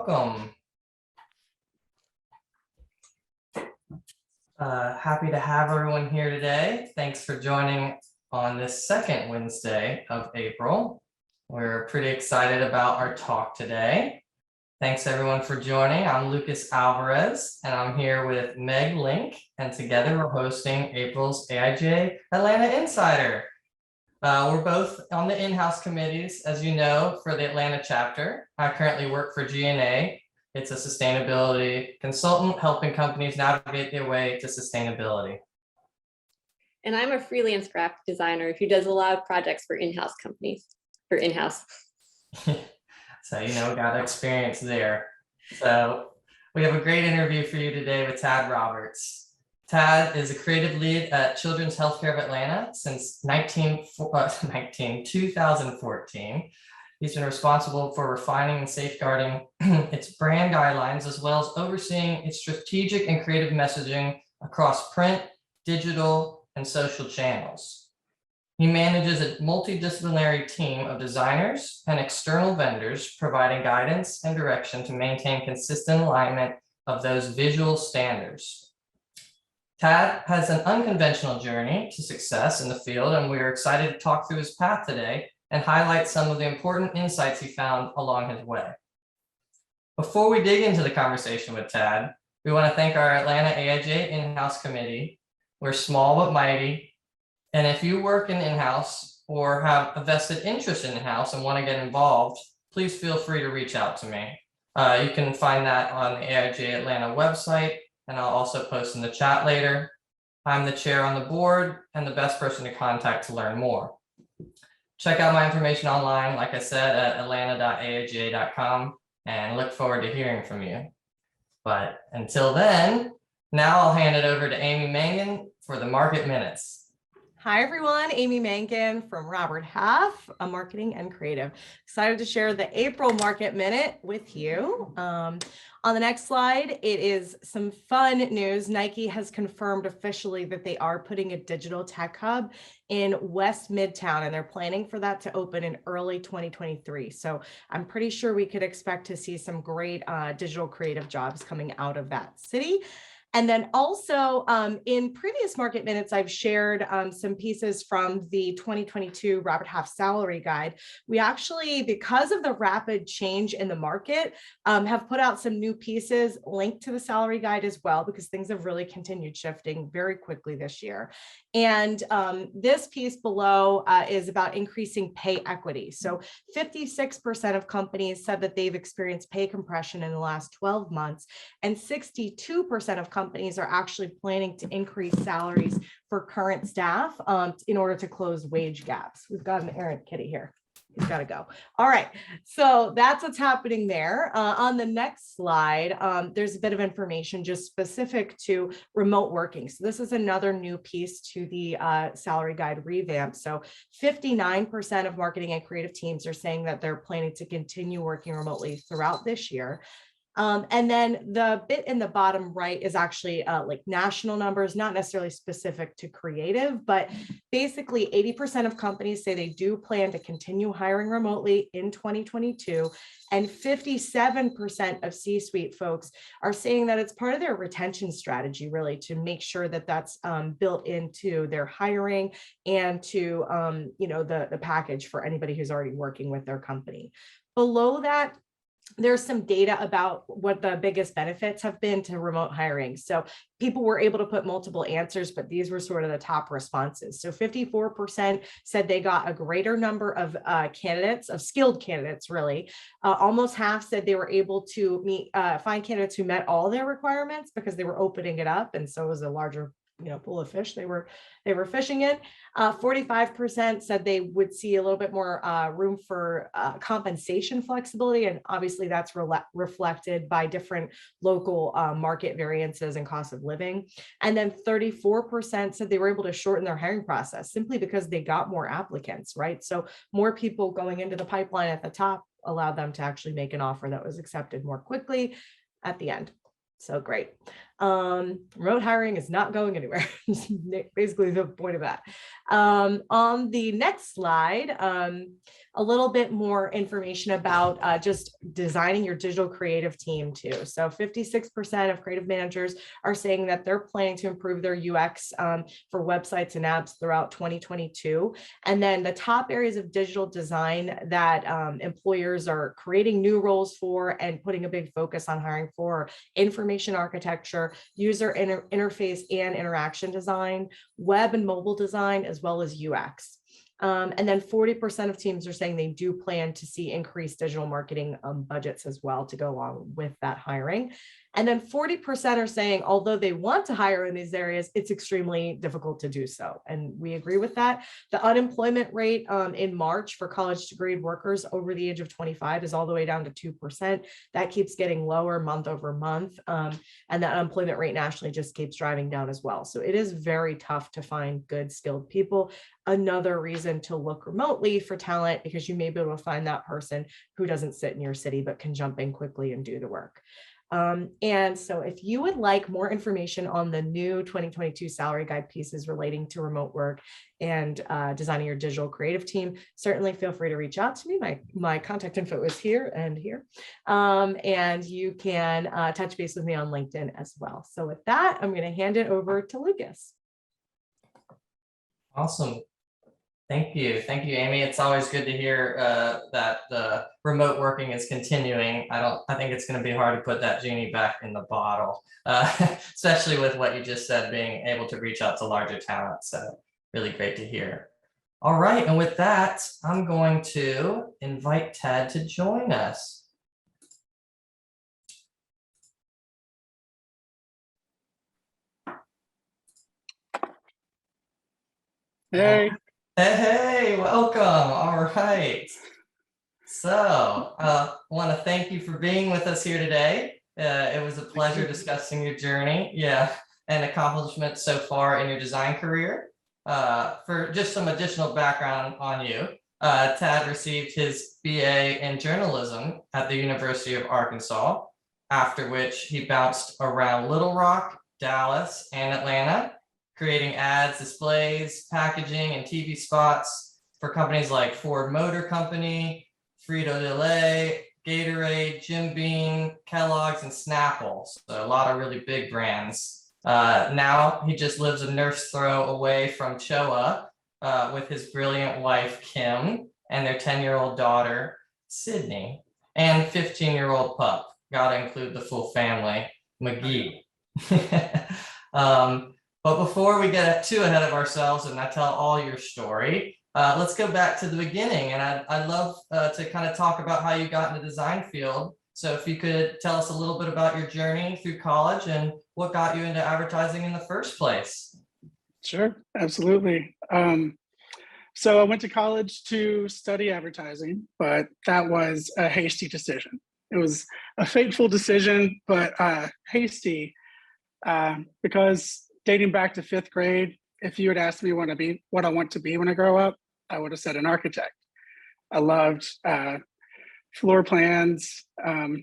welcome. Happy to have everyone here today. Thanks for joining on this second Wednesday of April. We're pretty excited about our talk today. Thanks everyone for joining. I'm Lucas Alvarez and I'm here with Meg Link, and together we're hosting April's AIGA Atlanta Insider. We're both on the InHouse committees, as you know, for the Atlanta chapter. I currently work for GNA. It's a sustainability consultant helping companies navigate their way to sustainability. And I'm a freelance graphic designer who does a lot of projects for in-house companies, for in-house. So, got experience there. So we have a great interview for you today with Tad Roberts. Tad is a creative lead at Children's Healthcare of Atlanta since 2014. He's been responsible for refining and safeguarding its brand guidelines, as well as overseeing its strategic and creative messaging across print, digital, and social channels. He manages a multidisciplinary team of designers and external vendors, providing guidance and direction to maintain consistent alignment of those visual standards. Tad has an unconventional journey to success in the field, and we are excited to talk through his path today and highlight some of the important insights he found along his way. Before we dig into the conversation with Tad, we want to thank our Atlanta AIGA in-house committee. We're small but mighty, and if you work in in-house or have a vested interest in in-house and want to get involved, please feel free to reach out to me. You can find that on the AIGA Atlanta website, and I'll also post in the chat later. I'm the chair on the board and the best person to contact to learn more. Check out my information online, like I said, at atlanta.aiga.com, and look forward to hearing from you. But until then, now I'll hand it over to Amy Mangan for the Market Minutes. Hi, everyone. Amy Mangan from Robert Half, a marketing and creative. Excited to share the April Market Minute with you. On the next slide, it is some fun news. Nike has confirmed officially that they are putting a digital tech hub in West Midtown, and they're planning for that to open in early 2023. So I'm pretty sure we could expect to see some great digital creative jobs coming out of that city. And then also in previous Market Minutes, I've shared some pieces from the 2022 Robert Half salary guide. We actually, because of the rapid change in the market, have put out some new pieces linked to the salary guide as well, because things have really continued shifting very quickly this year. And this piece below is about increasing pay equity. So 56% of companies said that they've experienced pay compression in the last 12 months, and 62% of companies are actually planning to increase salaries for current staff in order to close wage gaps. We've got an errant kitty here. He's got to go. All right, so that's what's happening there. On the next slide, there's a bit of information just specific to remote working. So this is another new piece to the salary guide revamp. So 59% of marketing and creative teams are saying that they're planning to continue working remotely throughout this year. And then the bit in the bottom right is actually like national numbers, not necessarily specific to creative, but basically 80% of companies say they do plan to continue hiring remotely in 2022. And 57% of C-suite folks are saying that it's part of their retention strategy, really, to make sure that that's built into their hiring and to, the package for anybody who's already working with their company. Below that, there's some data about what the biggest benefits have been to remote hiring. So people were able to put multiple answers, but these were sort of the top responses. So 54% said they got a greater number of candidates, of skilled candidates, really. Almost half said they were able to find candidates who met all their requirements because they were opening it up. And so it was a larger pool of fish they were fishing in. 45% said they would see a little bit more room for compensation flexibility, and obviously that's reflected by different local market variances and cost of living. And then 34% said they were able to shorten their hiring process simply because they got more applicants, right? So more people going into the pipeline at the top allowed them to actually make an offer that was accepted more quickly at the end. So great. Remote hiring is not going anywhere. Basically the point of that. On the next slide, a little bit more information about just designing your digital creative team too. So 56% of creative managers are saying that they're planning to improve their UX for websites and apps throughout 2022. And then the top areas of digital design that employers are creating new roles for and putting a big focus on hiring for: information architecture, user interface and interaction design, web and mobile design, as well as UX. And then 40% of teams are saying they do plan to see increased digital marketing budgets as well to go along with that hiring. And then 40% are saying, although they want to hire in these areas, it's extremely difficult to do so. And we agree with that. The unemployment rate in March for college degree workers over the age of 25 is all the way down to 2%. That keeps getting lower month over month. And the unemployment rate nationally just keeps driving down as well. So it is very tough to find good skilled people. Another reason to look remotely for talent, because you may be able to find that person who doesn't sit in your city but can jump in quickly and do the work. And so if you would like more information on the new 2022 salary guide pieces relating to remote work and designing your digital creative team, certainly feel free to reach out to me. My contact info is here and here. And you can touch base with me on LinkedIn as well. So with that, I'm going to hand it over to Lucas. Awesome. Thank you, Amy. It's always good to hear that the remote working is continuing. I think it's going to be hard to put that genie back in the bottle, especially with what you just said, being able to reach out to larger talent. So really great to hear. All right, and with that, I'm going to invite Ted to join us. Hey. Hey, welcome. All right. So want to thank you for being with us here today. It was a pleasure discussing your journey, and accomplishments so far in your design career. For just some additional background on you, Tad received his BA in journalism at the University of Arkansas, after which he bounced around Little Rock, Dallas, and Atlanta, creating ads, displays, packaging, and TV spots for companies like Ford Motor Company, Frito-Lay, Gatorade, Jim Beam, Kellogg's, and Snapple. So a lot of really big brands. Now he just lives a nurse throw away from Choa with his brilliant wife, Kim, and their 10-year-old daughter, Sydney, and 15-year-old pup. Gotta include the full family, McGee. But before we get too ahead of ourselves and I tell all your story, let's go back to the beginning. And I'd love to kind of talk about how you got in the design field. So if you could tell us a little bit about your journey through college and what got you into advertising in the first place. Sure, absolutely. So I went to college to study advertising, but that was a hasty decision. It was a fateful decision, but hasty because dating back to 5th grade, if you had asked me what I want to be when I grow up, I would have said an architect. I loved floor plans,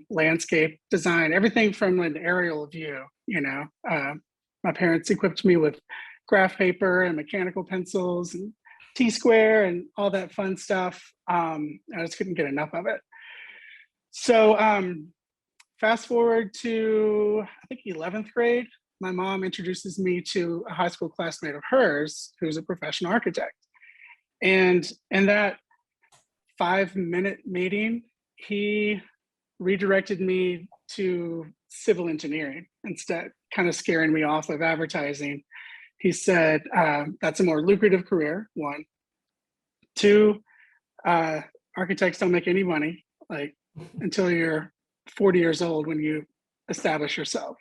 landscape design, everything from an aerial view. My parents equipped me with graph paper and mechanical pencils and T-square and all that fun stuff. I just couldn't get enough of it. So fast forward to, I think, 11th grade, my mom introduces me to a high school classmate of hers who's a professional architect. And in that 5-minute meeting, he redirected me to civil engineering instead, kind of scaring me off of advertising. He said, that's a more lucrative career, 1. 2, architects don't make any money, like until you're 40 years old when you establish yourself.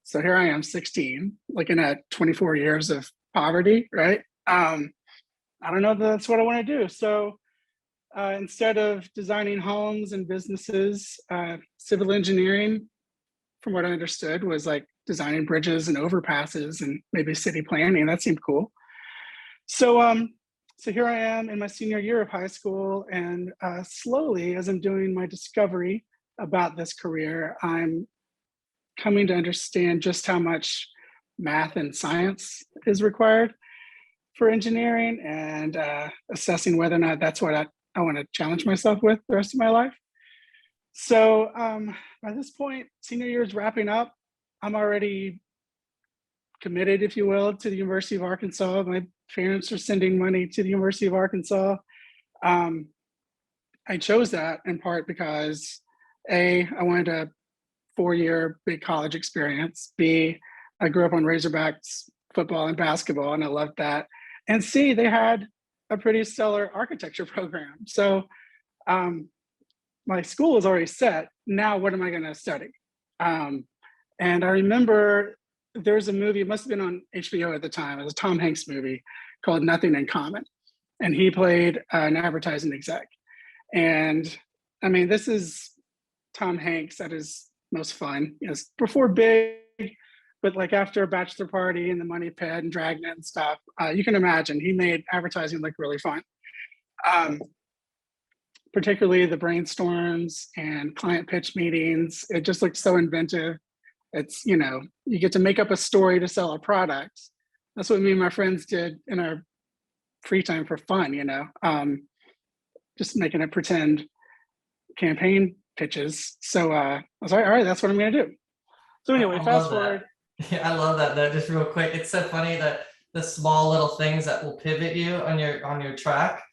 So here I am, 16, looking at 24 years of poverty, right? I don't know if that's what I want to do. So instead of designing homes and businesses, civil engineering, from what I understood, was like designing bridges and overpasses and maybe city planning. That seemed cool. So here I am in my senior year of high school, and slowly, as I'm doing my discovery about this career, I'm coming to understand just how much math and science is required for engineering, and assessing whether or not that's what I want to challenge myself with the rest of my life. So by this point, senior year is wrapping up. I'm already committed, if you will, to the University of Arkansas. My parents are sending money to the University of Arkansas. I chose that in part because A, I wanted a 4-year big college experience. B, I grew up on Razorbacks football and basketball, and I loved that. And C, they had a pretty stellar architecture program. So my school was already set. Now, what am I going to study? And I remember there's a movie, it must have been on HBO at the time. It was a Tom Hanks movie called Nothing in Common. And he played an advertising exec. And I mean, this is Tom Hanks at his most fun. It's before Big, but like after a bachelor party and the Money Pit and Dragnet and stuff, you can imagine he made advertising look really fun. Particularly the brainstorms and client pitch meetings. It just looked so inventive. It's, you know, you get to make up a story to sell a product. That's what me and my friends did in our free time for fun, you know, just making it pretend campaign pitches. So I was like, all right, that's what I'm going to do. So anyway, fast forward. Yeah, I love that though. Just real quick, it's so funny that the small little things that will pivot you on your track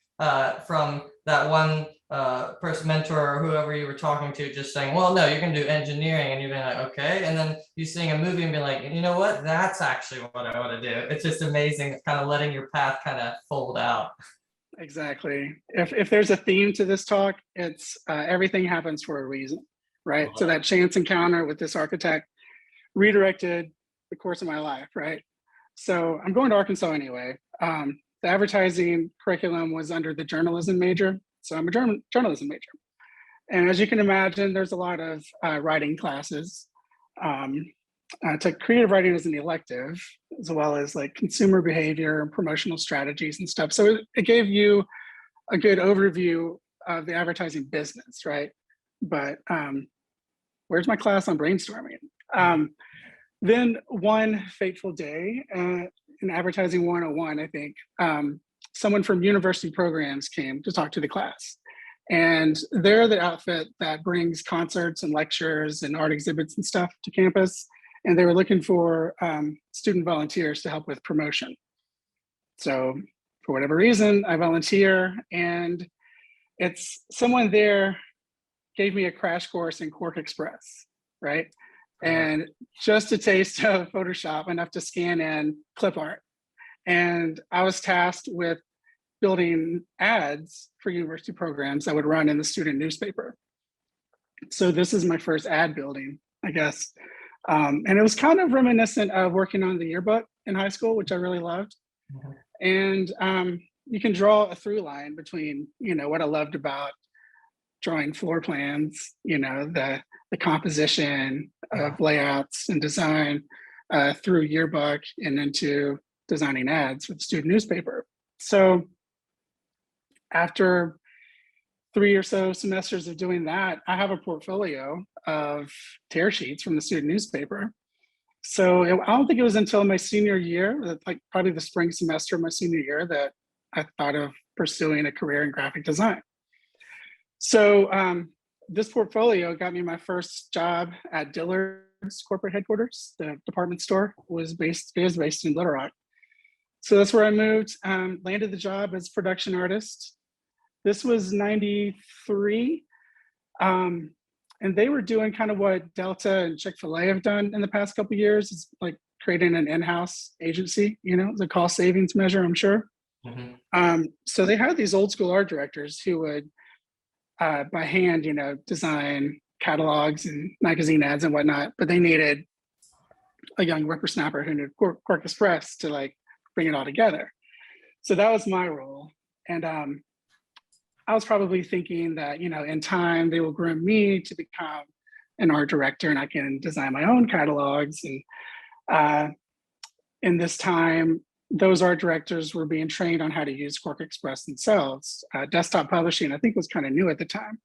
from that one person, mentor, or whoever you were talking to, just saying, well, no, you're going to do engineering, and you're being like, okay, and then you seeing a movie and be like, you know what, that's actually what I want to do. It's just amazing, kind of letting your path kind of fold out. Exactly. If there's a theme to this talk, it's everything happens for a reason, right? So that chance encounter with this architect redirected the course of my life, right? So I'm going to Arkansas anyway. The advertising curriculum was under the journalism major. So I'm a journalism major. And as you can imagine, there's a lot of writing classes. I took creative writing as an elective, as well as like consumer behavior and promotional strategies and stuff. So it gave you a good overview of the advertising business, right? But where's my class on brainstorming? Then one fateful day in Advertising 101, I think, someone from university programs came to talk to the class. And they're the outfit that brings concerts and lectures and art exhibits and stuff to campus. And they were looking for student volunteers to help with promotion. So for whatever reason, I volunteer, and it's someone there gave me a crash course in Quark Express, right? And just a taste of Photoshop, enough to scan in clip art. And I was tasked with building ads for university programs that would run in the student newspaper. So this is my first ad building, I guess. And it was kind of reminiscent of working on the yearbook in high school, which I really loved. And you can draw a through line between, you know, what I loved about drawing floor plans, you know, the composition of layouts and design through yearbook and into designing ads for the student newspaper. So after 3 or so semesters of doing that, I have a portfolio of tear sheets from the student newspaper. So I don't think it was until my senior year, like probably the spring semester of my senior year, that I thought of pursuing a career in graphic design. So this portfolio got me my first job at Dillard's corporate headquarters. The department store was based in Little Rock. So that's where I moved, landed the job as production artist. This was 93. And they were doing kind of what Delta and Chick-fil-A have done in the past couple of years. It's like creating an in-house agency, you know, the cost savings measure, I'm sure. So they had these old school art directors who would, by hand, you know, design catalogs and magazine ads and whatnot, but they needed a young whippersnapper who knew Quark Express to like bring it all together. So that was my role. And I was probably thinking that, you know, in time they will groom me to become an art director and I can design my own catalogs. And in this time, those art directors were being trained on how to use Quark Express themselves. Desktop publishing, I think, was kind of new at the time.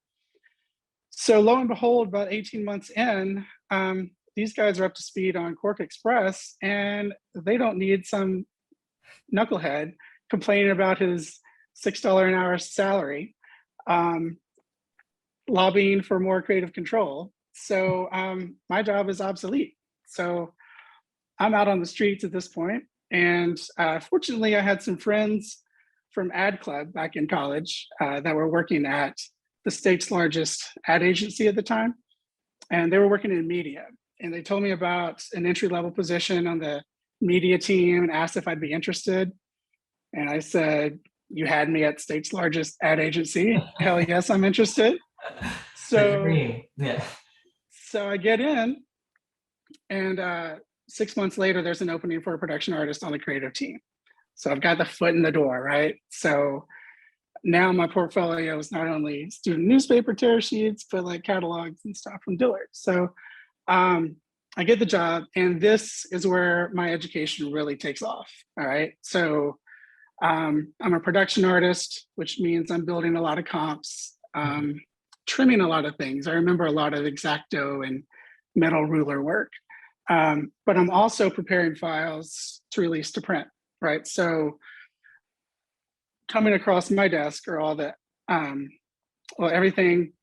So lo and behold, about 18 months in, the these guys are up to speed on Quark Express, and they don't need some knucklehead complaining about his $6 an hour salary, lobbying for more creative control. So my job is obsolete. So I'm out on the streets at this point. And fortunately, I had some friends from Ad Club back in college that were working at the state's largest ad agency at the time. And they were working in media. And they told me about an entry-level position on the media team and asked if I'd be interested. And I said, "You had me at state's largest ad agency. Hell yes, I'm interested." So, yeah. so I get in, and 6 months later, there's an opening for a production artist on the creative team. So I've got the foot in the door, right? So now my portfolio is not only student newspaper tear sheets, but like catalogs and stuff from Dillard. So I get the job, and this is where my education really takes off. All right. So I'm a production artist, which means I'm building a lot of comps, trimming a lot of things. I remember a lot of X-Acto and metal ruler work. But I'm also preparing files to release to print, right? So coming across my desk are all the, everything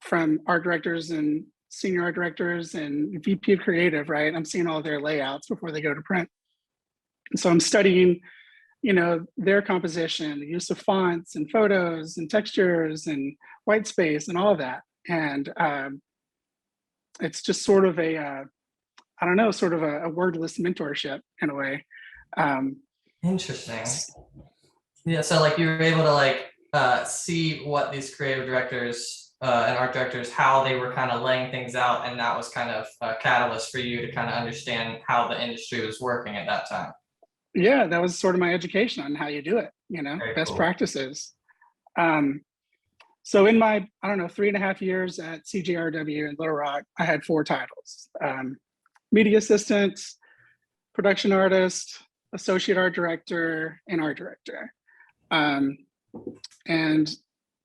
from art directors and senior art directors and VP of creative, right? I'm seeing all their layouts before they go to print. And so I'm studying, their composition, the use of fonts and photos and textures and white space and all of that. And it's just sort of a wordless mentorship in a way. Interesting. Yeah, so like you were able to see what these creative directors and art directors, how they were kind of laying things out, and that was kind of a catalyst for you to kind of understand how the industry was working at that time. Yeah, that was sort of my education on how you do it, Very best cool. practices. So in my, 3.5 years at CJRW in Little Rock, I had 4 titles. Media assistant, production artist, associate art director, and art director. And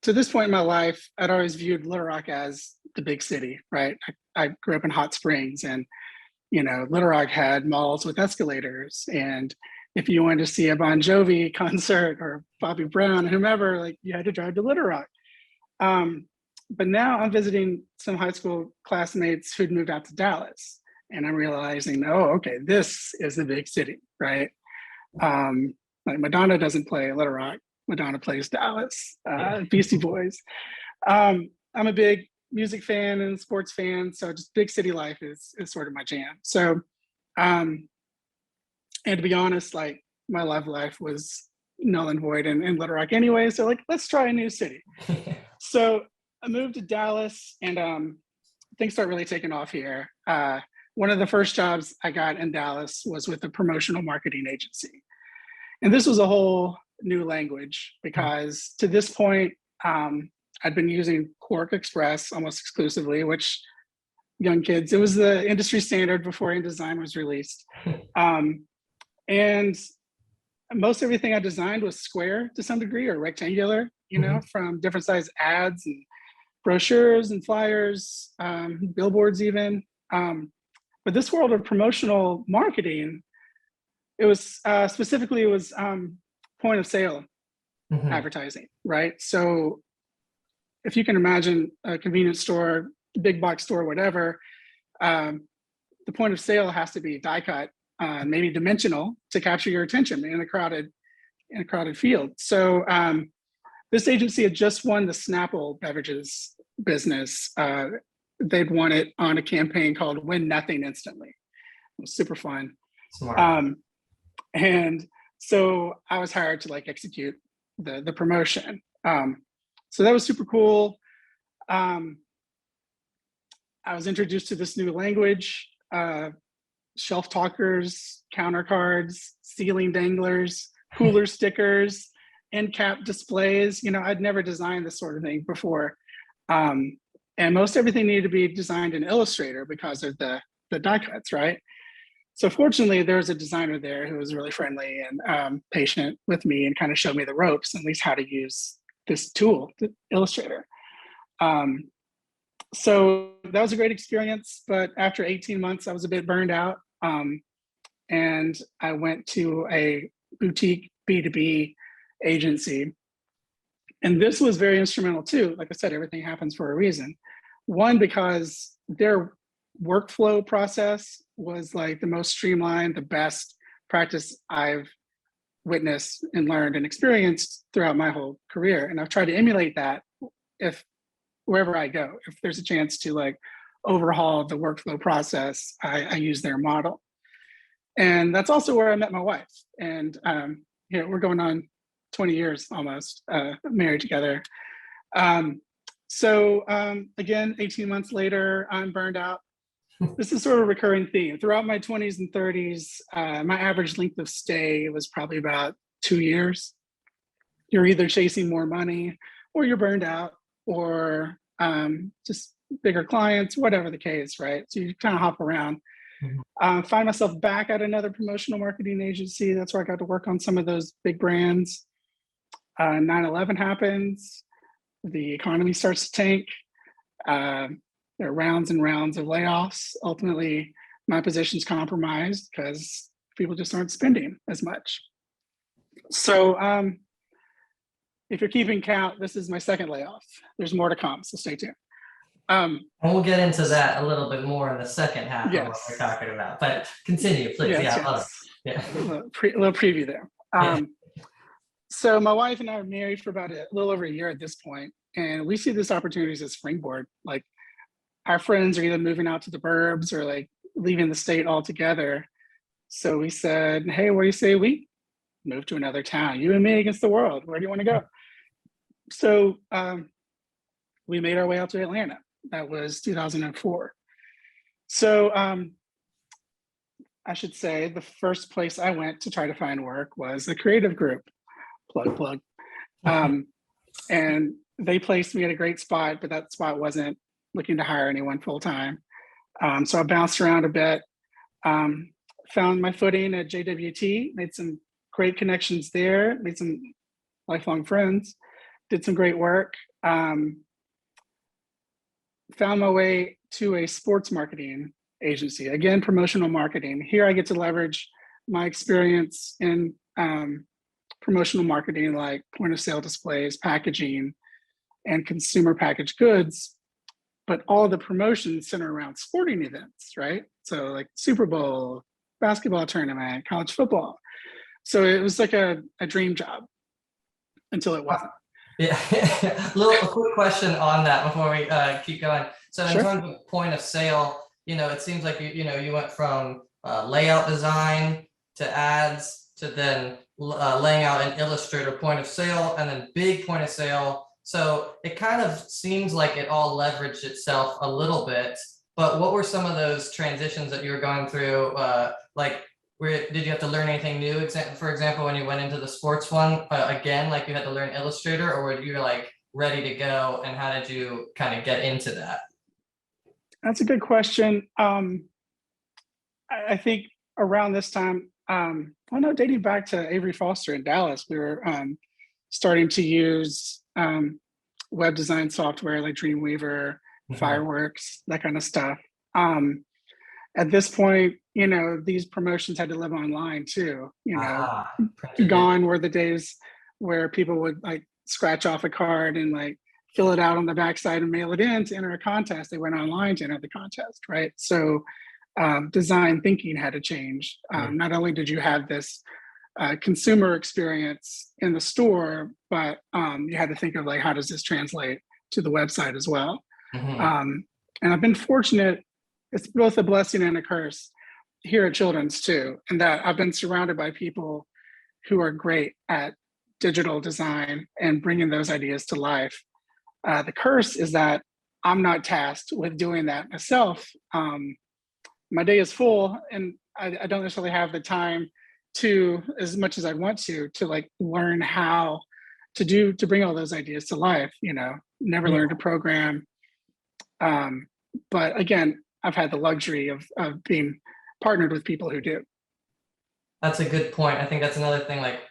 to this point in my life, I'd always viewed Little Rock as the big city, right? I grew up in Hot Springs, and Little Rock had malls with escalators. And if you wanted to see a Bon Jovi concert or Bobby Brown, whomever, you had to drive to Little Rock. But now I'm visiting some high school classmates who'd moved out to Dallas. And I'm realizing, okay, this is the big city, right? Like Madonna doesn't play Little Rock. Madonna plays Dallas, Beastie Boys. I'm a big music fan and sports fan, so just big city life is sort of my jam. So, and to be honest, my love life was null and void in Little Rock anyway. So let's try a new city. So I moved to Dallas, and things start really taking off here. One of the first jobs I got in Dallas was with a promotional marketing agency. And this was a whole new language because to this point, I'd been using Quark Express almost exclusively, which young kids, it was the industry standard before InDesign was released. And most everything I designed was square to some degree or rectangular, from different size ads and brochures and flyers, billboards even. But this world of promotional marketing, it was specifically point of sale advertising, right? So if you can imagine a convenience store, big box store, whatever, the point of sale has to be die cut, maybe dimensional to capture your attention in a crowded field. So this agency had just won the Snapple beverages business. They'd won it on a campaign called Win Nothing Instantly. It was super fun. Smart. And so I was hired to execute the promotion. So that was super cool. I was introduced to this new language, shelf talkers, counter cards, ceiling danglers, cooler stickers, end cap displays. I'd never designed this sort of thing before. And most everything needed to be designed in Illustrator because of the die cuts, right? So fortunately, there was a designer there who was really friendly and patient with me and kind of showed me the ropes, at least how to use this tool, the Illustrator. So that was a great experience, but after 18 months, I was a bit burned out. And I went to a boutique B2B agency. And this was very instrumental too. Like I said, everything happens for a reason. One, because their workflow process was like the most streamlined, the best practice I've witnessed and learned and experienced throughout my whole career. And I've tried to emulate that if wherever I go, if there's a chance to like overhaul the workflow process, I use their model. And that's also where I met my wife. And we're going on 20 years almost married together. Again, 18 months later, I'm burned out. This is sort of a recurring theme. Throughout my 20s and 30s, my average length of stay was probably about 2 years. You're either chasing more money or you're burned out or just bigger clients, whatever the case, right? So you kind of hop around. Find myself back at another promotional marketing agency. That's where I got to work on some of those big brands. 9/11 happens. The economy starts to tank. There are rounds and rounds of layoffs. Ultimately, my position's compromised because people just aren't spending as much. So if you're keeping count, this is my second layoff. There's more to come, so stay tuned. And we'll get into that a little bit more in the second half of what we're talking about. But continue, please. A little preview there. So my wife and I are married for about a little over a year at this point, and we see this opportunity as a springboard. Like our friends are either moving out to the burbs or like leaving the state altogether. So we said, hey, what do you say we move to another town? You and me against the world. Where do you want to go? So we made our way out to Atlanta. That was 2004. So I should say the first place I went to try to find work was a creative group, plug. And they placed me at a great spot, but that spot wasn't looking to hire anyone full time. So I bounced around a bit, found my footing at JWT, made some great connections there, made some lifelong friends, did some great work. Found my way to a sports marketing agency, again, promotional marketing. Here I get to leverage my experience in promotional marketing, like point of sale displays, packaging, and consumer packaged goods. But all the promotions center around sporting events, right? So like Super Bowl, basketball tournament, college football. So it was like a dream job until it wasn't. Yeah, a quick question on that before we keep going. So in terms of point of sale, it seems like you went from layout design to ads to then laying out an Illustrator point of sale and then big point of sale. So it kind of seems like it all leveraged itself a little bit. But what were some of those transitions that you were going through? Did you have to learn anything new? For example, when you went into the sports one, again, like you had to learn Illustrator, or were you like ready to go? And how did you kind of get into that? That's a good question. I think around this time, dating back to Avery Foster in Dallas, we were starting to use web design software like Dreamweaver, Fireworks, that kind of stuff. At this point, these promotions had to live online too. Gone were the days where people would like scratch off a card and like fill it out on the backside and mail it in to enter a contest. They went online to enter the contest, right? So design thinking had to change. Not only did you have this consumer experience in the store, but you had to think of like, how does this translate to the website as well? And I've been fortunate. It's both a blessing and a curse here at Children's too, and that I've been surrounded by people who are great at digital design and bringing those ideas to life. The curse is that I'm not tasked with doing that myself. My day is full, and I don't necessarily have the time to, as much as I want to like learn how to bring all those ideas to life. Never learned to program, but again, I've had the luxury of being partnered with people who do. That's a good point. I think that's another thing, like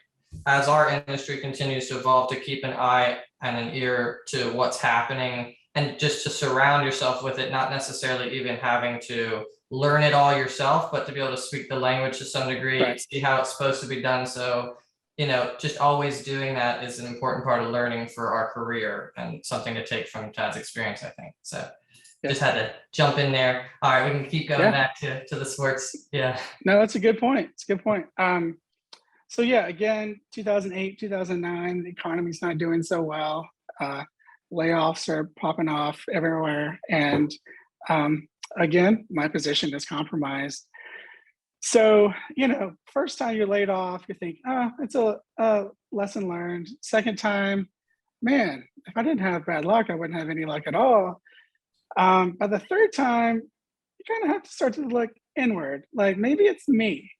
as our industry continues to evolve, to keep an eye and an ear to what's happening and just to surround yourself with it, not necessarily even having to learn it all yourself, but to be able to speak the language to some degree, Right. see how it's supposed to be done. So, just always doing that is an important part of learning for our career and something to take from Tad's experience, I think. So Yeah. just had to jump in there. All right, we can keep going Yeah. back to the sports. Yeah. No, that's a good point. It's a good point. So yeah, again, 2008, 2009, the economy's not doing so well. Layoffs are popping off everywhere. And again, my position is compromised. So, first time you're laid off, you think, oh, it's a lesson learned. Second time, man, if I didn't have bad luck, I wouldn't have any luck at all. By the third time, you kind of have to start to look inward, like maybe it's me.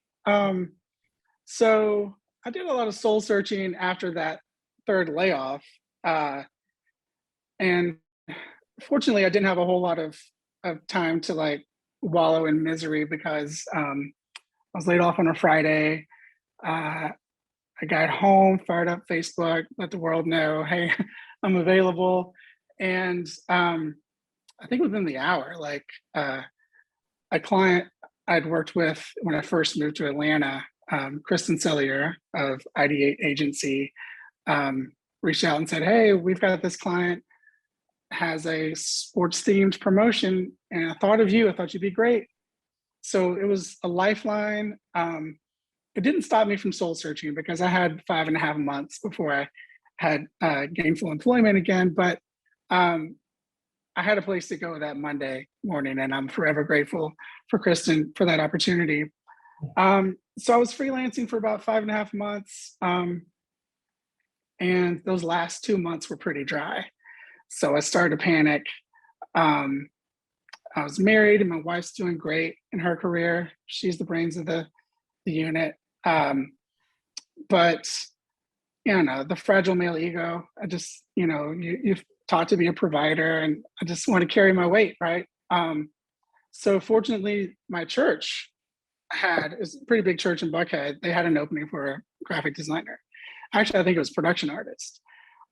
So I did a lot of soul searching after that third layoff. And fortunately, I didn't have a whole lot of time to like wallow in misery because I was laid off on a Friday. I got home, fired up Facebook, let the world know, hey, I'm available. And I think within the hour, like a client I'd worked with when I first moved to Atlanta, Kristen Sellier of IGA Agency, reached out and said, hey, we've got this client, has a sports themed promotion, and I thought of you. I thought you'd be great. So it was a lifeline. It didn't stop me from soul searching because I had 5.5 months before I had gainful employment again. But I had a place to go that Monday morning, and I'm forever grateful for Kristen for that opportunity. So I was freelancing for about 5.5 months, and those last 2 months were pretty dry. So I started to panic. I was married, and my wife's doing great in her career. She's the brains of the unit. But the fragile male ego. I just, you've taught to be a provider, and I just want to carry my weight, right? So fortunately, my church it's a pretty big church in Buckhead. They had an opening for a graphic designer. Actually, I think it was production artist.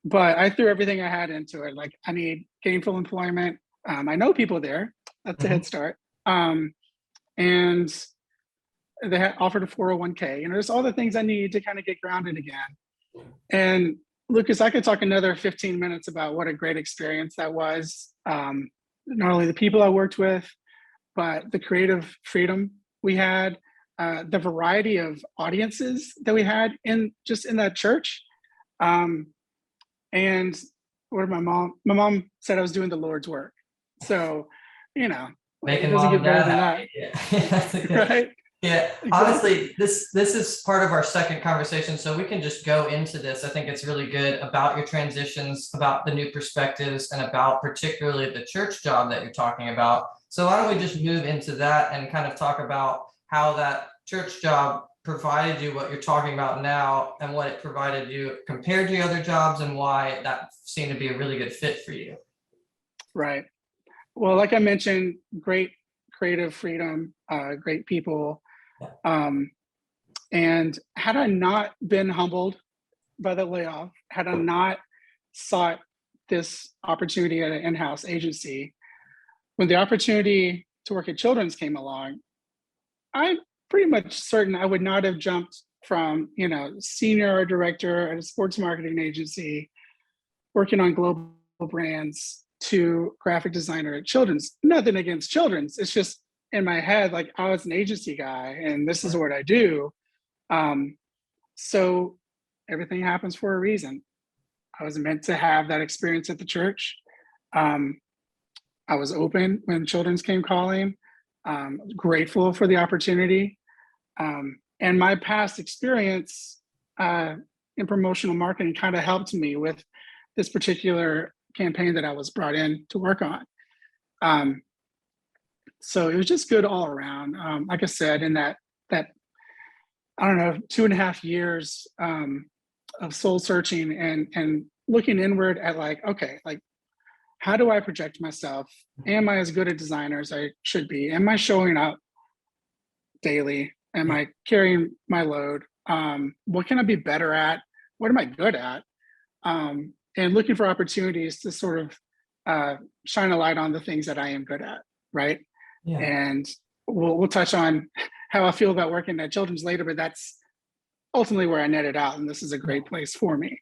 But I threw everything I had into it. Like, I need gainful employment. I know people there. That's a head start. And they had offered a 401k. There's all the things I need to kind of get grounded again. And Lucas, I could talk another 15 minutes about what a great experience that was. Not only the people I worked with, but the creative freedom we had, the variety of audiences that we had in that church. And what did my mom said I was doing the Lord's work. So, it Making doesn't mom get and better dad than happy. that. Yeah. Right? Yeah, Exactly. honestly, this is part of our second conversation, so we can just go into this. I think it's really good about your transitions, about the new perspectives, and about particularly the church job that you're talking about. So why don't we just move into that and kind of talk about how that church job provided you what you're talking about now, and what it provided you compared to your other jobs, and why that seemed to be a really good fit for you. Right. Well, like I mentioned, great creative freedom, great people. And had I not been humbled by the layoff, had I not sought this opportunity at an in-house agency, when the opportunity to work at Children's came along, I'm pretty much certain I would not have jumped from, senior art director at a sports marketing agency, working on global brands, to graphic designer at Children's. Nothing against Children's. It's just in my head, like I was an agency guy and this is what I do. So everything happens for a reason. I was meant to have that experience at the church. I was open when Children's came calling, grateful for the opportunity. And my past experience in promotional marketing kind of helped me with this particular campaign that I was brought in to work on. So it was just good all around. Like I said, in that I don't know, 2.5 years of soul searching and looking inward at how do I project myself? Am I as good a designer as I should be? Am I showing up daily? Am I carrying my load? What can I be better at? What am I good at? And looking for opportunities to sort of shine a light on the things that I am good at, right? Yeah. And we'll touch on how I feel about working at Children's later, but that's ultimately where I netted out, and this is a great place for me.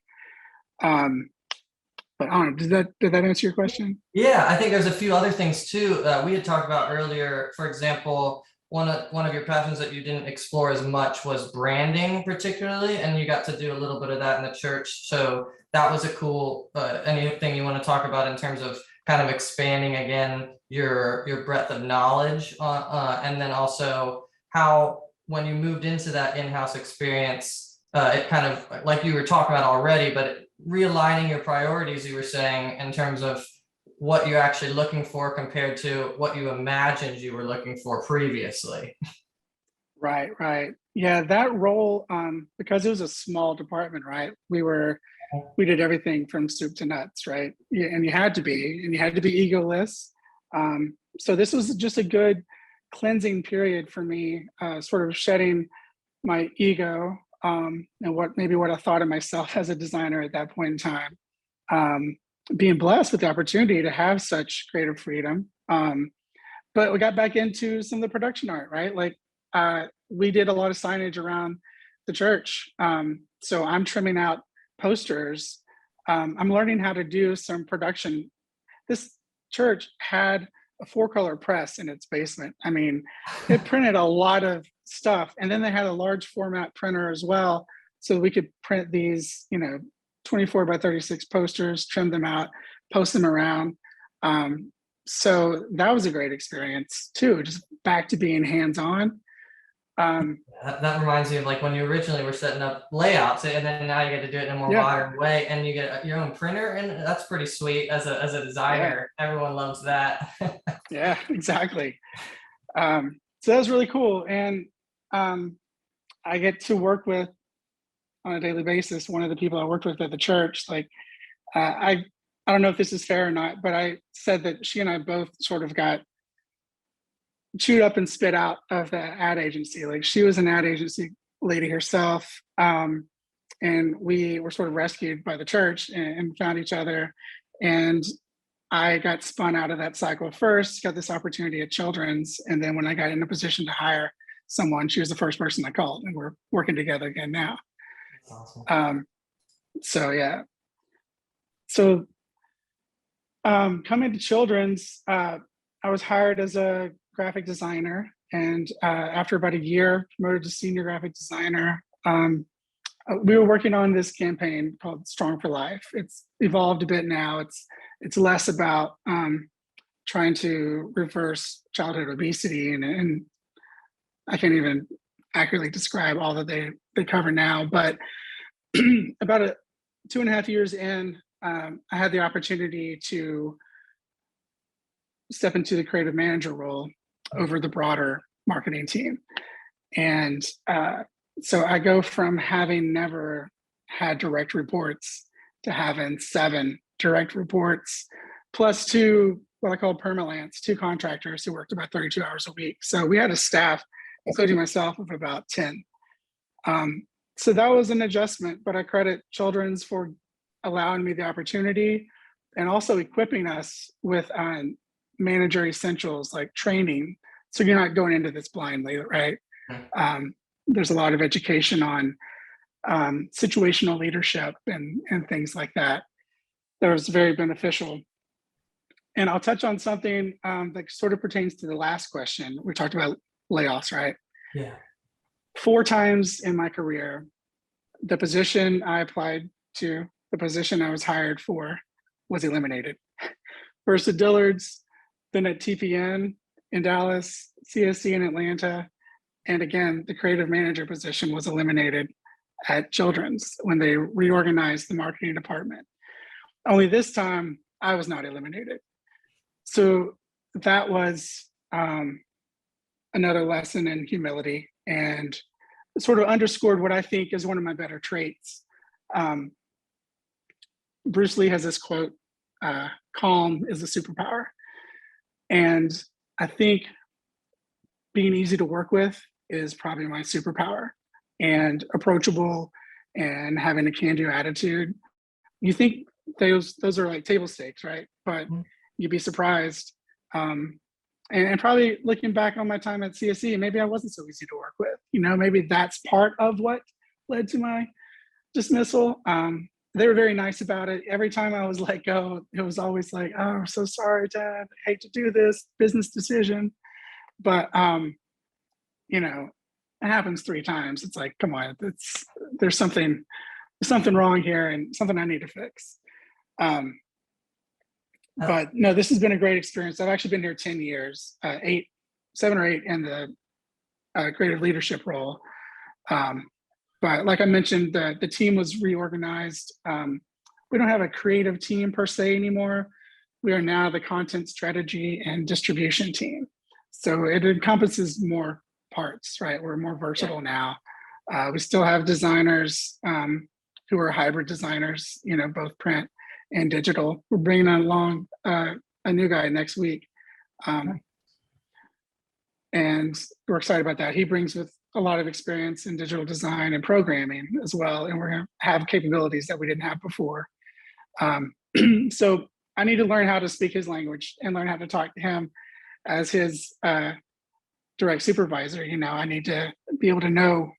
But I don't know, did that answer your question? Yeah, I think there's a few other things too. We had talked about earlier, for example, one of your passions that you didn't explore as much was branding, particularly, and you got to do a little bit of that in the church. So that was a cool. Anything you want to talk about in terms of kind of expanding again your breadth of knowledge, and then also how when you moved into that in-house experience, it kind of like you were talking about already, but realigning your priorities, you were saying, in terms of what you're actually looking for compared to what you imagined you were looking for previously. Right, right. Yeah, that role, because it was a small department, right? We did everything from soup to nuts, right? Yeah, and you had to be, egoless. So this was just a good cleansing period for me, sort of shedding my ego, and what I thought of myself as a designer at that point in time. Being blessed with the opportunity to have such creative freedom. But we got back into some of the production art, right? Like we did a lot of signage around the church. So I'm trimming out posters. I'm learning how to do some production. This church had a 4-color press in its basement. I mean, it printed a lot of stuff. And then they had a large format printer as well. So we could print these, 24 by 36 posters, trim them out, post them around. So that was a great experience too, just back to being hands-on. That reminds me of like when you originally were setting up layouts, and then now you get to do it in a more Yeah. modern way, and you get your own printer, and that's pretty sweet as a designer. Everyone loves that. Yeah, exactly. So that was really cool. And I get to work with, on a daily basis, one of the people I worked with at the church. Like, I don't know if this is fair or not, but I said that she and I both sort of got chewed up and spit out of the ad agency. Like, she was an ad agency lady herself, and we were sort of rescued by the church and found each other. And I got spun out of that cycle first, got this opportunity at Children's, and then when I got in a position to hire someone, she was the first person I called, and we're working together again now. That's awesome. So yeah. So coming to Children's, I was hired as a graphic designer, and after about a year, promoted to senior graphic designer. We were working on this campaign called Strong for Life. It's evolved a bit now. It's less about trying to reverse childhood obesity, and I can't even accurately describe all that they cover now. But about 2.5 years in, I had the opportunity to step into the creative manager role over the broader marketing team. And so I go from having never had direct reports to having 7 direct reports, plus 2 what I call permalance, 2 contractors who worked about 32 hours a week. So we had a staff, including myself, of about 10. So that was an adjustment, but I credit Children's for allowing me the opportunity and also equipping us with manager essentials like training. So you're not going into this blindly, right? There's a lot of education on situational leadership and things like that. That was very beneficial. And I'll touch on something that sort of pertains to the last question. We talked about layoffs, right? Yeah. 4 times in my career, the position I applied to, the position I was hired for, was eliminated. First at Dillard's, then at TPN in Dallas, CSC in Atlanta, and again, the creative manager position was eliminated at Children's when they reorganized the marketing department. Only this time, I was not eliminated. So that was another lesson in humility, and sort of underscored what I think is one of my better traits. Bruce Lee has this quote, calm is a superpower. And I think being easy to work with is probably my superpower, and approachable and having a can-do attitude. You think those are like table stakes, right? But you'd be surprised. And probably looking back on my time at CSE, maybe I wasn't so easy to work with. Maybe that's part of what led to my dismissal. They were very nice about it. Every time I was let go, it was always like, "Oh, I'm so sorry, Dad. I hate to do this business decision." But it happens 3 times. It's like, come on, there's something wrong here and something I need to fix. But no, this has been a great experience. I've actually been here 10 years, 7 or 8 in the creative leadership role. But like I mentioned, the team was reorganized. We don't have a creative team per se anymore. We are now the content strategy and distribution team. So it encompasses more parts, right? We're more versatile now. We still have designers who are hybrid designers, both print and digital. We're bringing along a new guy next week. And we're excited about that. He brings with a lot of experience in digital design and programming as well. And we're going to have capabilities that we didn't have before. So I need to learn how to speak his language and learn how to talk to him as his direct supervisor. I need to be able to know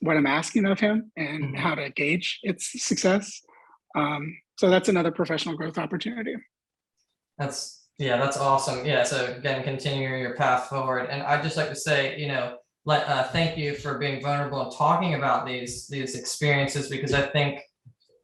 what I'm asking of him and how to gauge its success. So that's another professional growth opportunity. That's awesome. Yeah. So again, continuing your path forward. And I'd just like to say, thank you for being vulnerable and talking about these experiences, because I think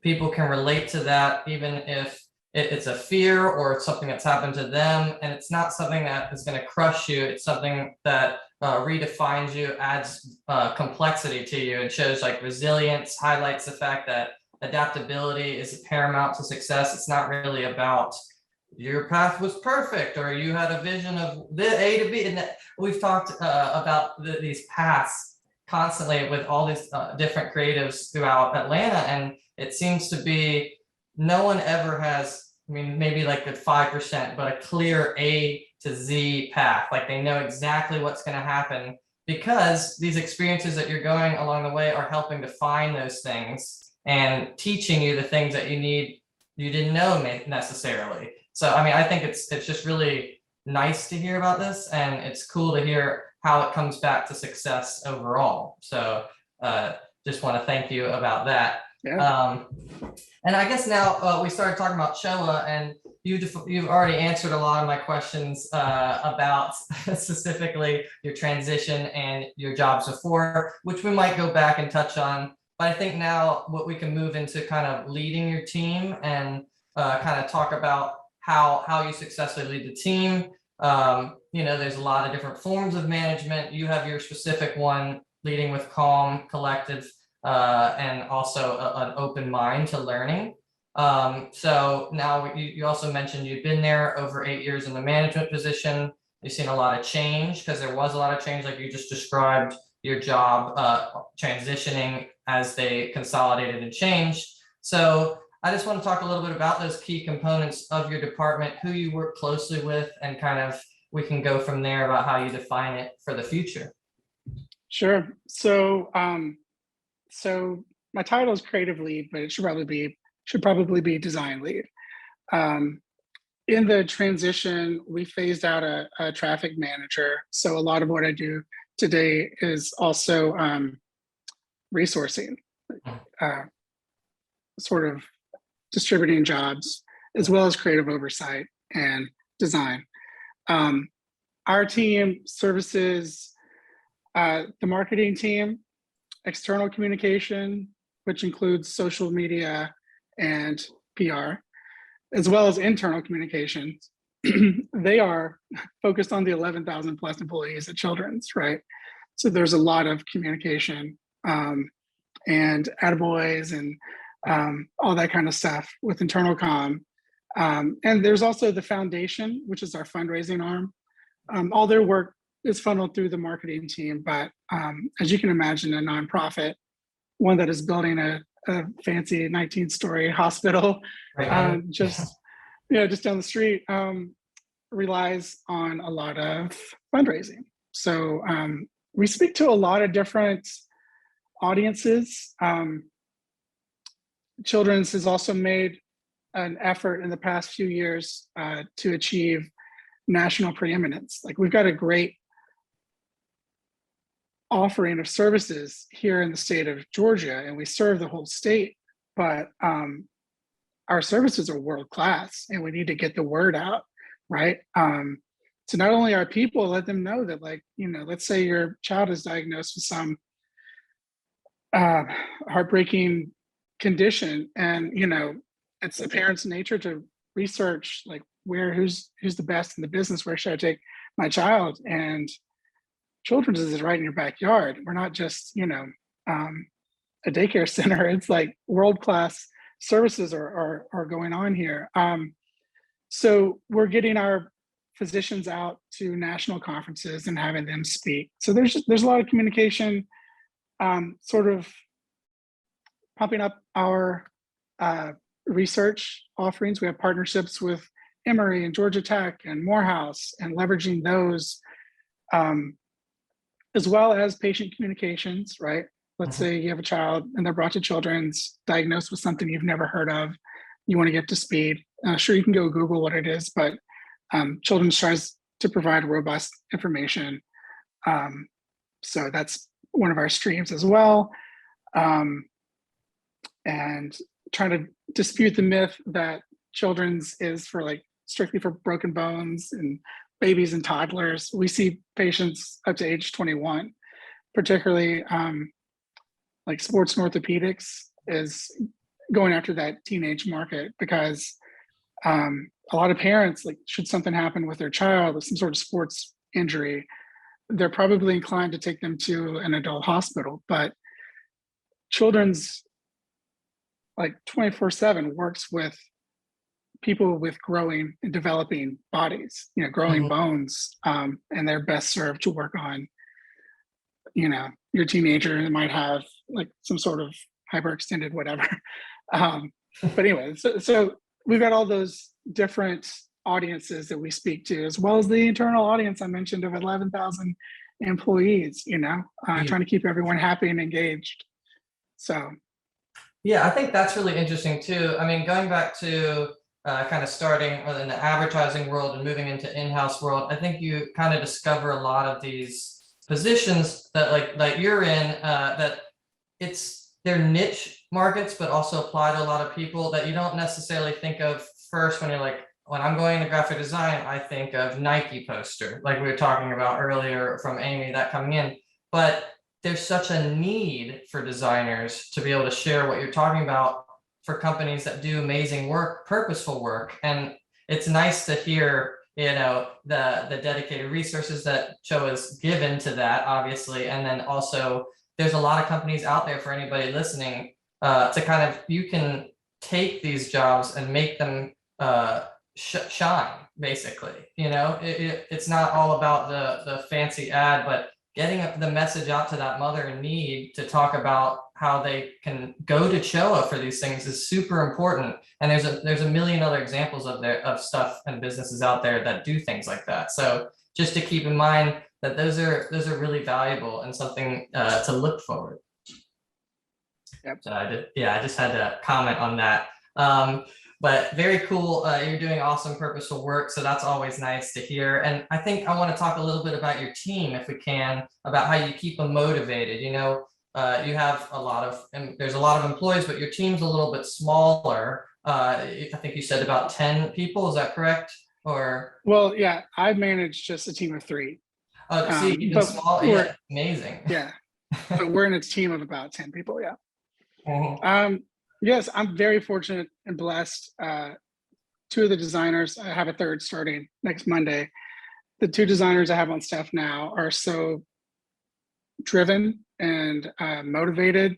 people can relate to that, even if it's a fear or it's something that's happened to them, and it's not something that is going to crush you. It's something that redefines you, adds complexity to you. It shows like resilience, highlights the fact that adaptability is paramount to success. It's not really about your path was perfect or you had a vision of the A to B. And that we've talked about these paths constantly with all these different creatives throughout Atlanta, and it seems to be no one ever has, maybe like the 5%, but a clear A to Z path. Like they know exactly what's going to happen, because these experiences that you're going along the way are helping define those things and teaching you the things that you didn't know necessarily. So, I think it's just really nice to hear about this, and it's cool to hear how it comes back to success overall. So just want to thank you about that. Yeah. And I guess now we started talking about Showa, and you've already answered a lot of my questions about specifically your transition and your jobs before, which we might go back and touch on. But I think now what we can move into kind of leading your team and kind of talk about how you successfully lead the team. There's a lot of different forms of management. You have your specific one, leading with calm, collective, and also an open mind to learning. So now you also mentioned you've been there over 8 years in the management position. You've seen a lot of change, because there was a lot of change, like you just described your job transitioning as they consolidated and changed. So I just want to talk a little bit about those key components of your department, who you work closely with, and kind of we can go from there about how you define it for the future. Sure. So my title is creative lead, but it should probably be design lead. In the transition, we phased out a traffic manager. So a lot of what I do today is also resourcing, sort of distributing jobs, as well as creative oversight and design. Our team services the marketing team, external communication, which includes social media and PR, as well as internal communications. They are focused on the 11,000 plus employees at Children's, right? So there's a lot of communication and attaboys and all that kind of stuff with internal comm. And there's also the foundation, which is our fundraising arm. All their work is funneled through the marketing team, but as you can imagine, a nonprofit, one that is building a fancy 19-story hospital, just down the street, relies on a lot of fundraising. So we speak to a lot of different audiences. Children's has also made an effort in the past few years to achieve national preeminence. Like we've got a great offering of services here in the state of Georgia, and we serve the whole state, but our services are world class, and we need to get the word out, right? So not only our people, let them know that, like, you know, let's say your child is diagnosed with some heartbreaking condition, and you know, it's a parent's nature to research like who's the best in the business, where should I take my child, and children's is right in your backyard. We're not just, you know, a daycare center. It's like world-class services are going on here. So we're getting our physicians out to national conferences and having them speak. So there's a lot of communication, sort of pumping up our research offerings. We have partnerships with Emory and Georgia Tech and Morehouse, and leveraging those, as well as patient communications, right? Let's say you have a child and they're brought to Children's diagnosed with something you've never heard of. You want to get to speed. Sure, you can go Google what it is, but Children's tries to provide robust information. So that's one of our streams as well. And trying to dispute the myth that Children's is for like strictly for broken bones and babies and toddlers. We see patients up to age 21, particularly like sports and orthopedics is going after that teenage market, because a lot of parents, like, should something happen with their child with some sort of sports injury, they're probably inclined to take them to an adult hospital. But Children's, like, 24/7 works with people with growing and developing bodies, you know, growing bones, and they're best served to work on, you know, your teenager that might have like some sort of hyperextended whatever. But anyway, so we've got all those different audiences that we speak to, as well as the internal audience I mentioned of 11,000 employees, you know, trying to keep everyone happy and engaged. So. Yeah, I think that's really interesting too. I mean, going back to kind of starting in the advertising world and moving into in-house world, I think you kind of discover a lot of these positions that you're in, that they're niche markets, but also apply to a lot of people that you don't necessarily think of first when you're like, when I'm going to graphic design, I think of Nike poster, like we were talking about earlier from Amy, that coming in. But there's such a need for designers to be able to share what you're talking about for companies that do amazing work, purposeful work. And it's nice to hear, you know, the dedicated resources that Cho has given to that, obviously. And then also there's a lot of companies out there for anybody listening, to kind of, you can take these jobs and make them shine, basically. You know, it's not all about the fancy ad, but getting the message out to that mother in need to talk about how they can go to CHOA for these things is super important. And there's a million other examples of stuff and businesses out there that do things like that. So just to keep in mind that those are really valuable and something to look forward. Yep. So I just had to comment on that. But very cool. You're doing awesome purposeful work. So that's always nice to hear. And I think I want to talk a little bit about your team, if we can, about how you keep them motivated. You know, you have there's a lot of employees, but your team's a little bit smaller. I think you said about 10 people. Is that correct? Or? Well, yeah, I manage just a team of 3. Oh, see, even small. Yeah, amazing. Yeah, but we're in a team of about 10 people. Yeah. Mhm. Yes, I'm very fortunate and blessed. 2 of the designers, I have a 3rd starting next Monday. The 2 designers I have on staff now are so driven and motivated,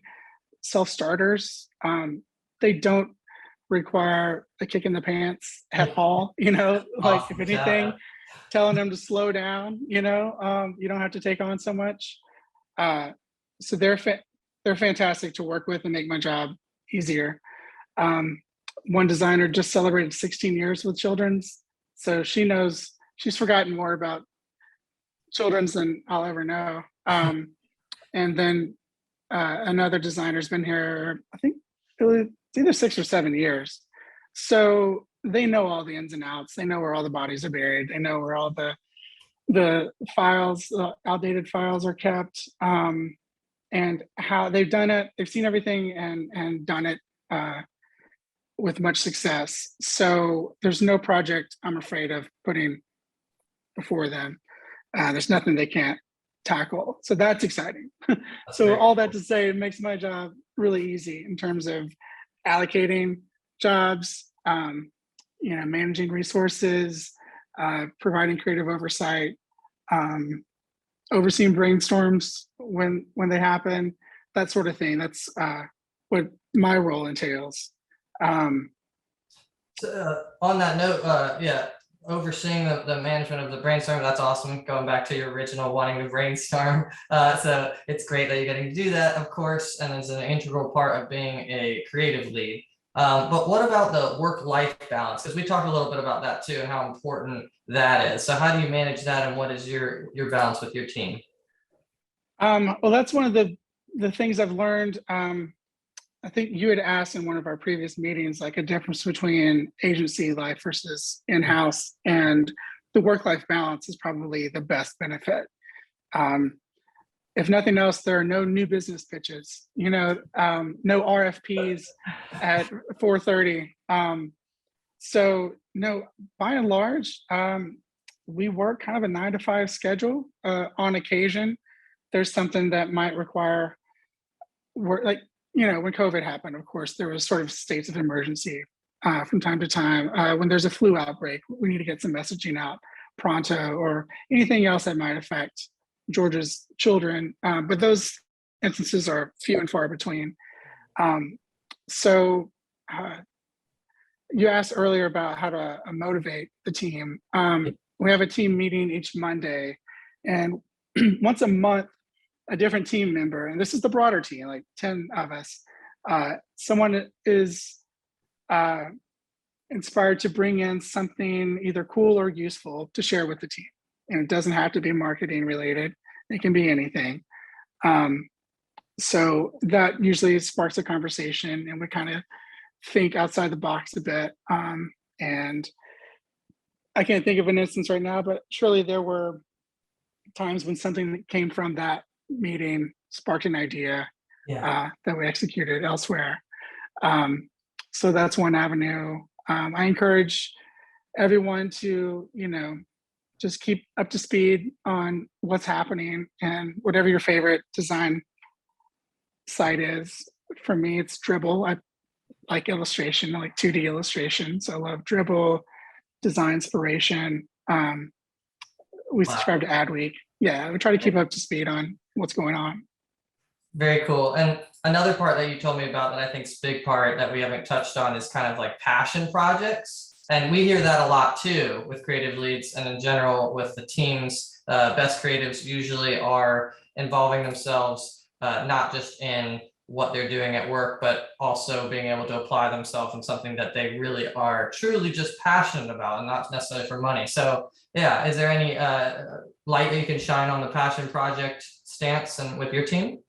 self-starters. They don't require a kick in the pants at all. You know, like if anything, telling them to slow down, you know, you don't have to take on so much. So they're fantastic to work with and make my job easier. One designer just celebrated 16 years with Children's, so she knows, she's forgotten more about Children's than I'll ever know. And then another designer's been here, I think it's either 6 or 7 years. So they know all the ins and outs. They know where all the bodies are buried. They know where all the files, outdated files are kept, and how they've done it. They've seen everything and done it with much success. So there's no project I'm afraid of putting before them. There's nothing they can't tackle. So that's exciting. That's So very all cool. that to say, it makes my job really easy in terms of allocating jobs, managing resources, providing creative oversight, overseeing brainstorms when they happen, that sort of thing. That's what my role entails. So, on that note, yeah, overseeing the management of the brainstorm, that's awesome. Going back to your original wanting to brainstorm. So it's great that you're getting to do that, of course, and it's an integral part of being a creative lead. But what about the work-life balance? Because we talked a little bit about that too, and how important that is. So how do you manage that, and what is your balance with your team? Well, that's one of the things I've learned. I think you had asked in one of our previous meetings, like a difference between agency life versus in-house, and the work-life balance is probably the best benefit. If nothing else, there are no new business pitches, no RFPs at 4:30. So no, by and large, we work kind of a 9 to 5 schedule. On occasion, there's something that might require work, like, when COVID happened, of course, there was sort of states of emergency from time to time. When there's a flu outbreak, we need to get some messaging out pronto, or anything else that might affect Georgia's children. But those instances are few and far between. So you asked earlier about how to motivate the team. We have a team meeting each Monday, and once a month, a different team member, and this is the broader team, like 10 of us, someone is inspired to bring in something either cool or useful to share with the team. And it doesn't have to be marketing related. It can be anything. So that usually sparks a conversation, and we kind of think outside the box a bit. And I can't think of an instance right now, but surely there were times when something that came from that meeting sparked an idea that we executed elsewhere. So that's one avenue. I encourage everyone to, just keep up to speed on what's happening, and whatever your favorite design site is. For me, it's Dribble. I like illustration, I like 2D illustration. So I love Dribble, Design Inspiration. We subscribe to Adweek. Yeah, we try to keep up to speed on what's going on. Very cool. And another part that you told me about that I think is a big part that we haven't touched on is kind of like passion projects. And we hear that a lot too with creative leads, and in general with the teams. Best creatives usually are involving themselves not just in what they're doing at work, but also being able to apply themselves in something that they really are truly just passionate about, and not necessarily for money. So yeah, is there any light that you can shine on the passion project stance and with your team?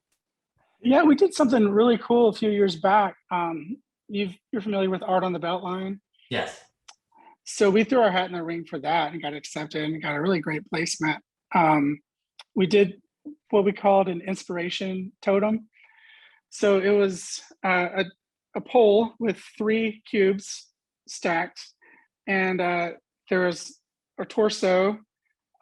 Yeah, we did something really cool a few years back. You're familiar with Art on the Beltline? Yes. So we threw our hat in the ring for that and got accepted and got a really great placement. We did what we called an inspiration totem. So it was a pole with 3 cubes stacked, and there was a torso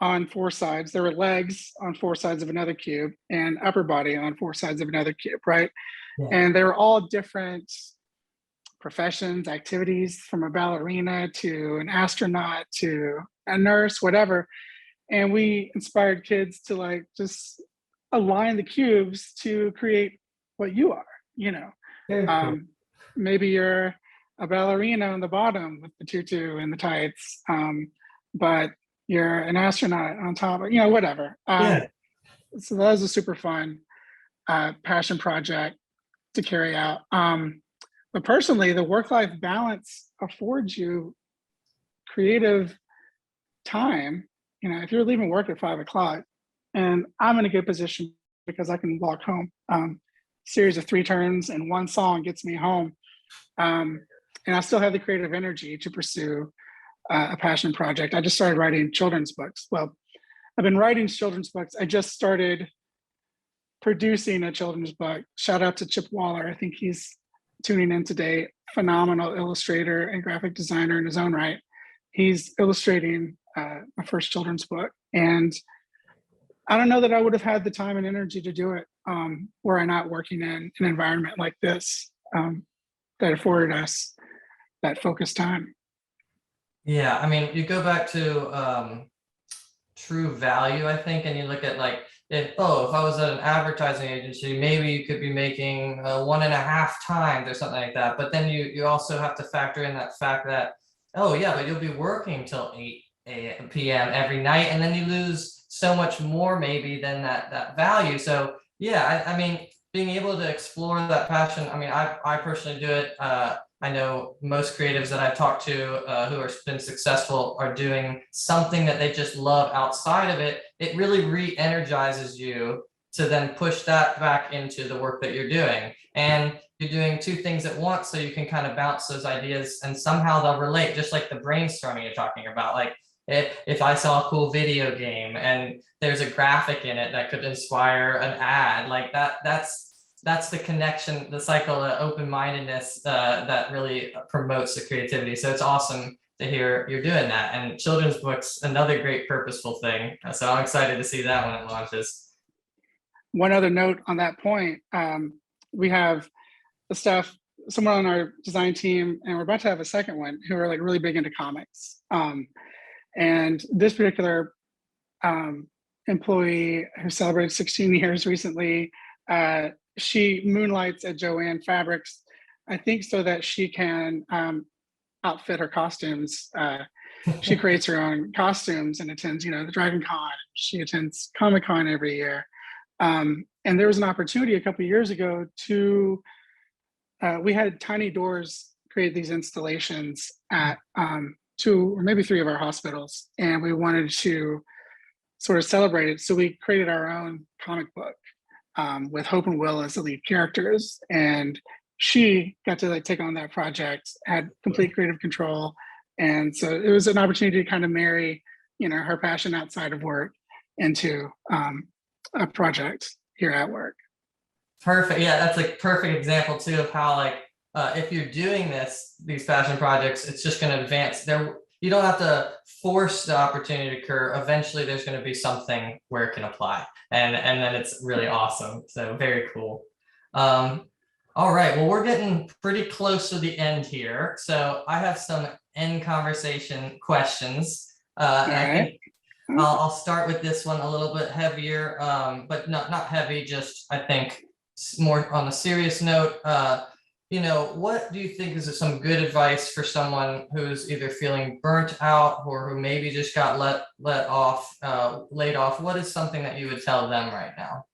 on 4 sides. There were legs on 4 sides of another cube, and upper body on 4 sides of another cube, right? Yeah. And they were all different professions, activities, from a ballerina to an astronaut to a nurse, whatever. And we inspired kids to like just align the cubes to create what you are, Very cool. Maybe you're a ballerina on the bottom with the tutu and the tights, but you're an astronaut on top, whatever. So that was a super fun passion project to carry out. But personally, the work-life balance affords you creative time. If you're leaving work at 5 o'clock, and I'm in a good position because I can walk home. Series of 3 turns and 1 song gets me home. and I still have the creative energy to pursue a passion project. I just started writing children's books. Well, I've been writing children's books. I just started producing a children's book. Shout out to Chip Waller. I think he's tuning in today. Phenomenal illustrator and graphic designer in his own right. He's illustrating my first children's book. And I don't know that I would have had the time and energy to do it were I not working in an environment like this that afforded us that focused time. Yeah, I mean, you go back to true value, I think, and you look at like, if I was at an advertising agency, maybe you could be making 1.5 times or something like that. But then you also have to factor in that fact that, oh yeah, but you'll be working till 8 p.m. every night, and then you lose so much more maybe than that value. So yeah, I mean, being able to explore that passion. I mean, I personally do it. I know most creatives that I've talked to who have been successful are doing something that they just love outside of it. It really re-energizes you to then push that back into the work that you're doing. And you're doing two things at once, so you can kind of bounce those ideas and somehow they'll relate, just like the brainstorming you're talking about. Like if I saw a cool video game and there's a graphic in it that could inspire an ad, like that's the connection, the cycle of open-mindedness that really promotes the creativity. So it's awesome to hear you're doing that. And children's books, another great purposeful thing. So I'm excited to see that when it launches. One other note on that point, we have the staff, someone on our design team, and we're about to have a second one, who are like really big into comics. And this particular employee who celebrated 16 years recently, she moonlights at Joanne Fabrics, I think so that she can outfit her costumes. She creates her own costumes and attends, the Dragon Con. She attends Comic-Con every year. And there was an opportunity a couple of years ago to, we had Tiny Doors create these installations at 2 or maybe 3 of our hospitals. And we wanted to sort of celebrate it. So we created our own comic book with Hope and Will as the lead characters. And she got to take on that project, had complete creative control. And so it was an opportunity to kind of marry, her passion outside of work into a project here at work. Perfect. Yeah, that's a perfect example too of how if you're doing these passion projects, it's just going to advance there. You don't have to force the opportunity to occur. Eventually there's going to be something where it can apply. And then it's really awesome. So very cool. All right. Well, we're getting pretty close to the end here. So I have some end conversation questions. And I think I'll start with this one a little bit heavier, but not heavy, just I think more on a serious note. What do you think is some good advice for someone who's either feeling burnt out or who maybe just got laid off? What is something that you would tell them right now?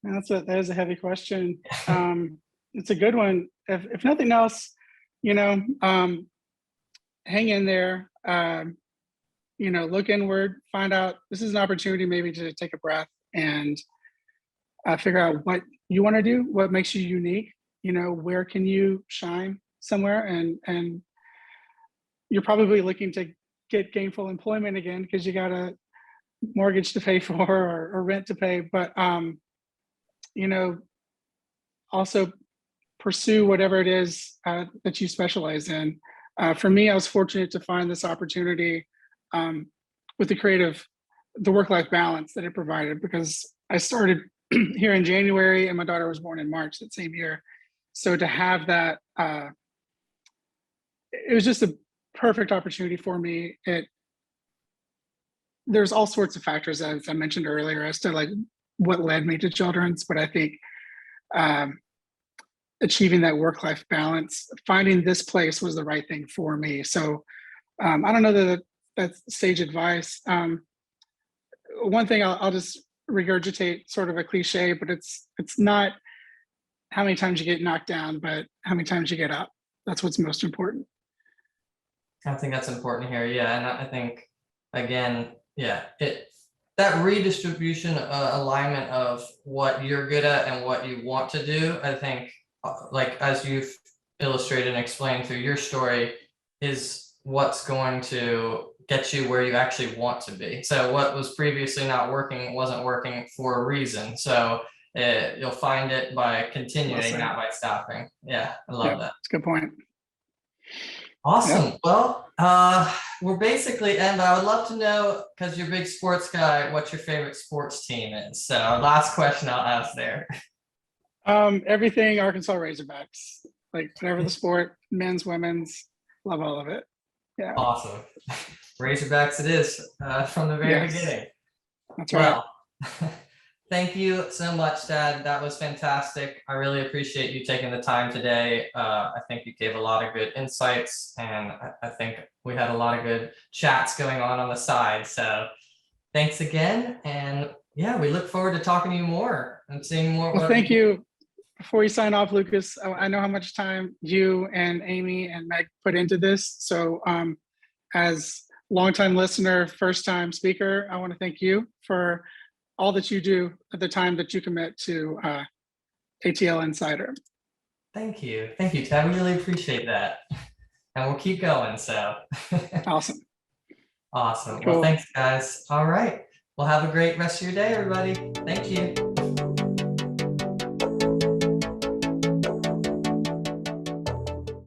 That is a heavy question. It's a good one. If nothing else, hang in there. Look inward, find out this is an opportunity maybe to take a breath and figure out what you want to do, what makes you unique, where can you shine somewhere, and you're probably looking to get gainful employment again because you got a mortgage to pay for or rent to pay, but also pursue whatever it is that you specialize in. For me, I was fortunate to find this opportunity with the work-life balance that it provided, because I started here in January and my daughter was born in March that same year. So to have that, it was just a perfect opportunity for me. There's all sorts of factors, as I mentioned earlier, as to what led me to children's, but I think achieving that work-life balance, finding this place was the right thing for me. So I don't know that that's sage advice. One thing I'll just regurgitate, sort of a cliche, but it's not how many times you get knocked down, but how many times you get up. That's what's most important. I think that's important here. Yeah. And I think, again, that redistribution, alignment of what you're good at and what you want to do, I think, as you've illustrated and explained through your story is what's going to get you where you actually want to be. So what was previously not working wasn't working for a reason. So you'll find it by continuing, not by stopping. Yeah, I love that. That's a good point. Awesome. Yep. Well, we're basically end. I would love to know, because you're a big sports guy, what your favorite sports team is. So last question I'll ask there. Everything Arkansas Razorbacks, like whatever the sport, men's, women's, love all of it. Yeah. Awesome. Razorbacks it is from the very beginning. That's right. Well, thank you so much, Dad. That was fantastic. I really appreciate you taking the time today. I think you gave a lot of good insights, and I think we had a lot of good chats going on the side. So thanks again. And yeah, we look forward to talking to you more and seeing more. Well, thank you. Before you sign off, Lucas, I know how much time you and Amy and Meg put into this. So as longtime listener, first time speaker, I want to thank you for all that you do at the time that you commit to ATL Insider. Thank you. Thank you, Ted. We really appreciate that. And we'll keep going. So Awesome. Awesome. Cool. Well, thanks, guys. All right. Well, have a great rest of your day, everybody. Thank you.